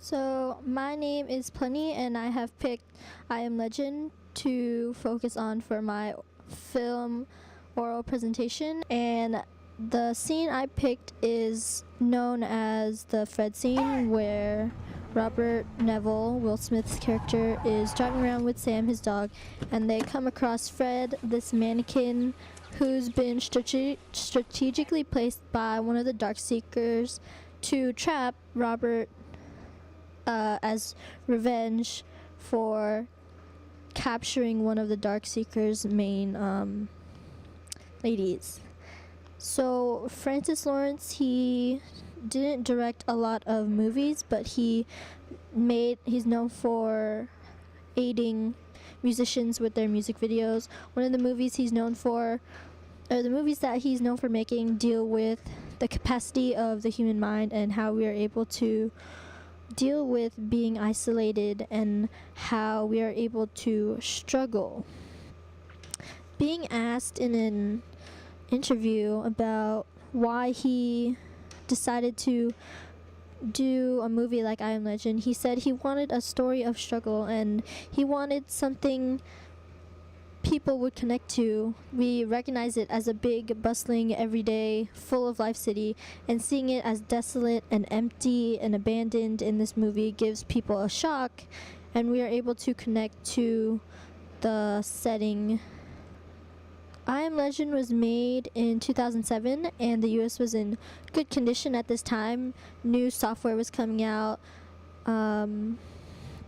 So, my name is Plenty, and I have picked I Am Legend to focus on for my film oral presentation. And the scene I picked is known as the Fred scene, where Robert Neville, Will Smith's character, is driving around with Sam, his dog, and they come across Fred, this mannequin who's been strategically placed by one of the Darkseekers to trap Robert as revenge for capturing one of the Darkseeker's main ladies. So Francis Lawrence, he didn't direct a lot of movies, but he's known for aiding musicians with their music videos. One of the movies he's known for, or the movies that he's known for making, deal with the capacity of the human mind and how we are able to deal with being isolated and how we are able to struggle. Being asked in an interview about why he decided to do a movie like I Am Legend, he said he wanted a story of struggle and he wanted something people would connect to. We recognize it as a big, bustling, everyday, full of life city, and seeing it as desolate and empty and abandoned in this movie gives people a shock, and we are able to connect to the setting. I Am Legend was made in 2007, and the US was in good condition at this time. New software was coming out.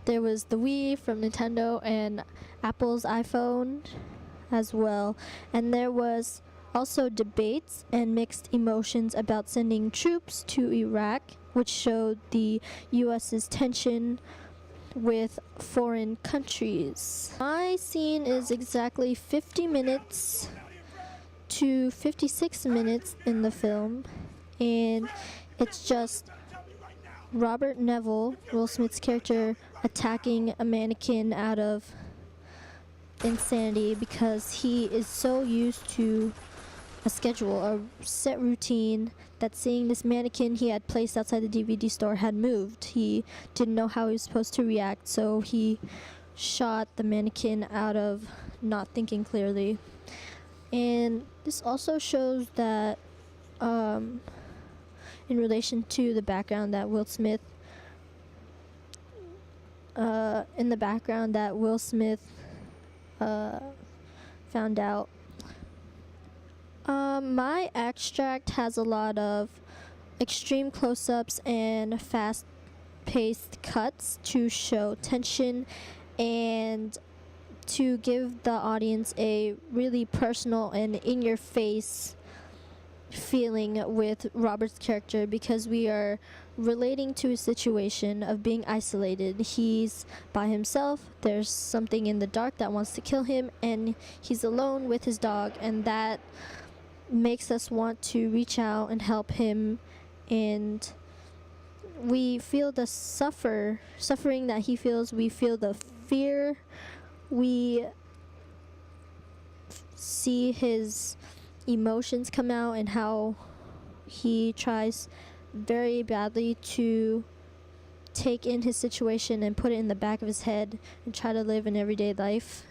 There was the Wii from Nintendo and Apple's iPhone as well. And there was also debates and mixed emotions about sending troops to Iraq, which showed the US's tension with foreign countries. My scene is exactly 50 minutes to 56 minutes in the film, and it's just Robert Neville, Will Smith's character, attacking a mannequin out of insanity because he is so used to a schedule, a set routine, that seeing this mannequin he had placed outside the DVD store had moved. He didn't know how he was supposed to react, so he shot the mannequin out of not thinking clearly. And this also shows that in relation to the background that Will Smith found out. My extract has a lot of extreme close-ups and fast-paced cuts to show tension and to give the audience a really personal and in-your-face feeling with Robert's character, because we are relating to a situation of being isolated. He's by himself, there's something in the dark that wants to kill him, and he's alone with his dog, and that makes us want to reach out and help him, and we feel the suffering that he feels. We feel the fear. We see his emotions come out and how he tries very badly to take in his situation and put it in the back of his head and try to live an everyday life.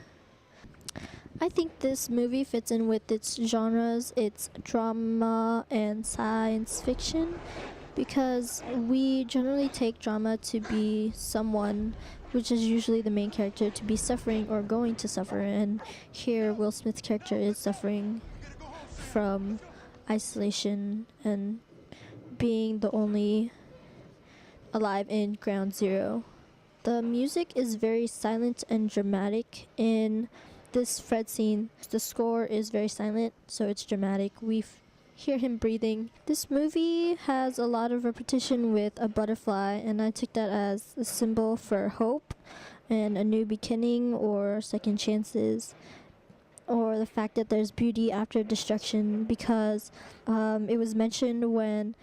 I think this movie fits in with its genres. It's drama and science fiction, because we generally take drama to be someone, which is usually the main character, to be suffering or going to suffer, and here Will Smith's character is suffering from isolation and being the only alive in Ground Zero. The music is very silent and dramatic in this Fred scene. The score is very silent, so it's dramatic. We hear him breathing. This movie has a lot of repetition with a butterfly, and I took that as a symbol for hope and a new beginning or second chances, or the fact that there's beauty after destruction, because it was mentioned when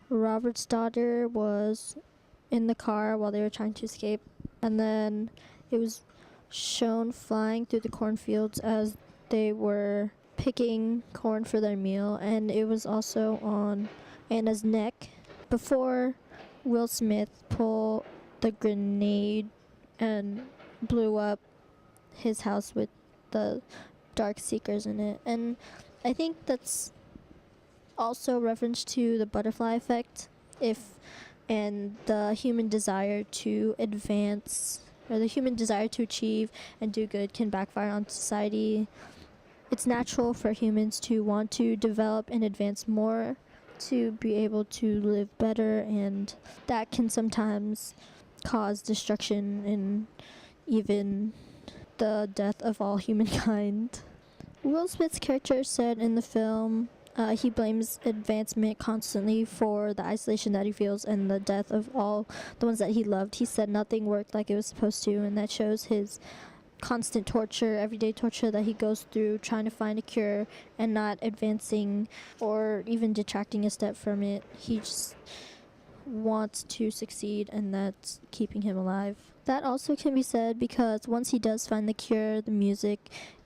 Robert's daughter was in the car while they were trying to escape, and then it was shown flying through the cornfields as they were picking corn for their meal, and it was also on Anna's neck before Will Smith pulled the grenade and blew up his house with the dark seekers in it. And I think that's also reference to the butterfly effect, if and the human desire to advance, or the human desire to achieve and do good, can backfire on society. It's natural for humans to want to develop and advance more, to be able to live better, and that can sometimes cause destruction and even the death of all humankind. Will Smith's character said in the film he blames advancement constantly for the isolation that he feels and the death of all the ones that he loved. He said nothing worked like it was supposed to, and that shows his constant torture, everyday torture that he goes through trying to find a cure and not advancing or even detracting a step from it. He just wants to succeed, and that's keeping him alive. That also can be said because once he does find the cure, the music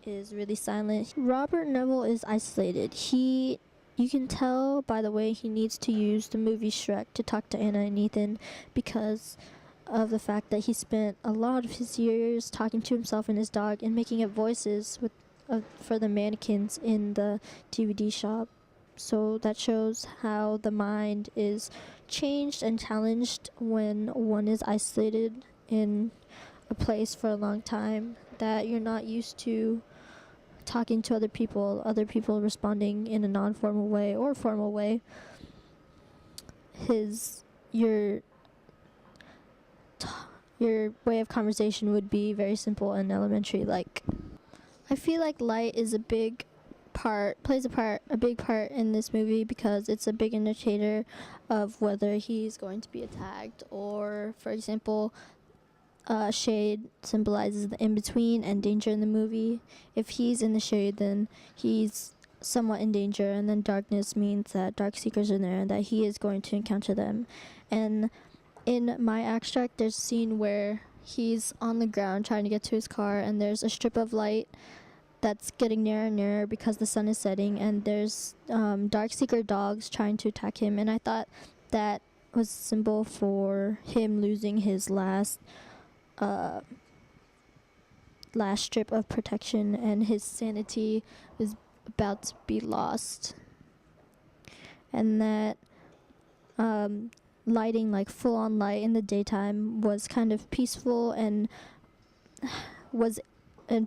is really silent. Robert Neville is isolated. You can tell by the way he needs to use the movie Shrek to talk to Anna and Ethan, because of the fact that he spent a lot of his years talking to himself and his dog and making up voices for the mannequins in the DVD shop. So that shows how the mind is changed and challenged when one is isolated in a place for a long time, that you're not used to talking to other people responding in a non-formal way or formal way. Your way of conversation would be very simple and elementary. Like, I feel like light is a big part in this movie, because it's a big indicator of whether he's going to be attacked, or, for example, shade symbolizes the in-between and danger in the movie. If he's in the shade, then he's somewhat in danger, and then darkness means that dark seekers are there and that he is going to encounter them. And in my abstract, there's a scene where he's on the ground trying to get to his car, and there's a strip of light that's getting nearer and nearer because the sun is setting, and there's dark seeker dogs trying to attack him. And I thought that was a symbol for him losing his last strip of protection, and his sanity was about to be lost. And that lighting, like full-on light in the daytime, was kind of peaceful and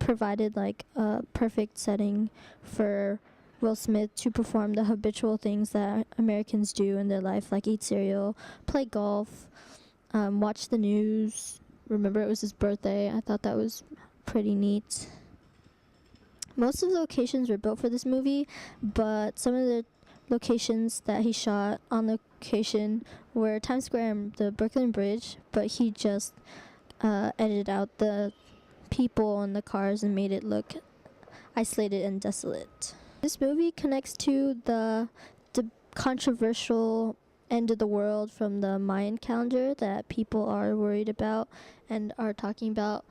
provided like a perfect setting for Will Smith to perform the habitual things that Americans do in their life, like eat cereal, play golf, watch the news. Remember, it was his birthday. I thought that was pretty neat. Most of the locations were built for this movie, but some of the locations that he shot on location were Times Square and the Brooklyn Bridge, but he just edited out the people and the cars and made it look isolated and desolate. This movie connects to the controversial end of the world from the Mayan calendar that people are worried about and are talking about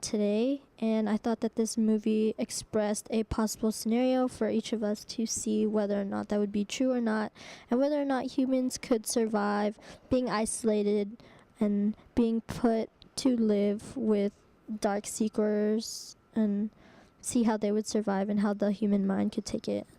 today. And I thought that this movie expressed a possible scenario for each of us to see whether or not that would be true or not, and whether or not humans could survive being isolated and being put to live with dark seekers, and see how they would survive and how the human mind could take it.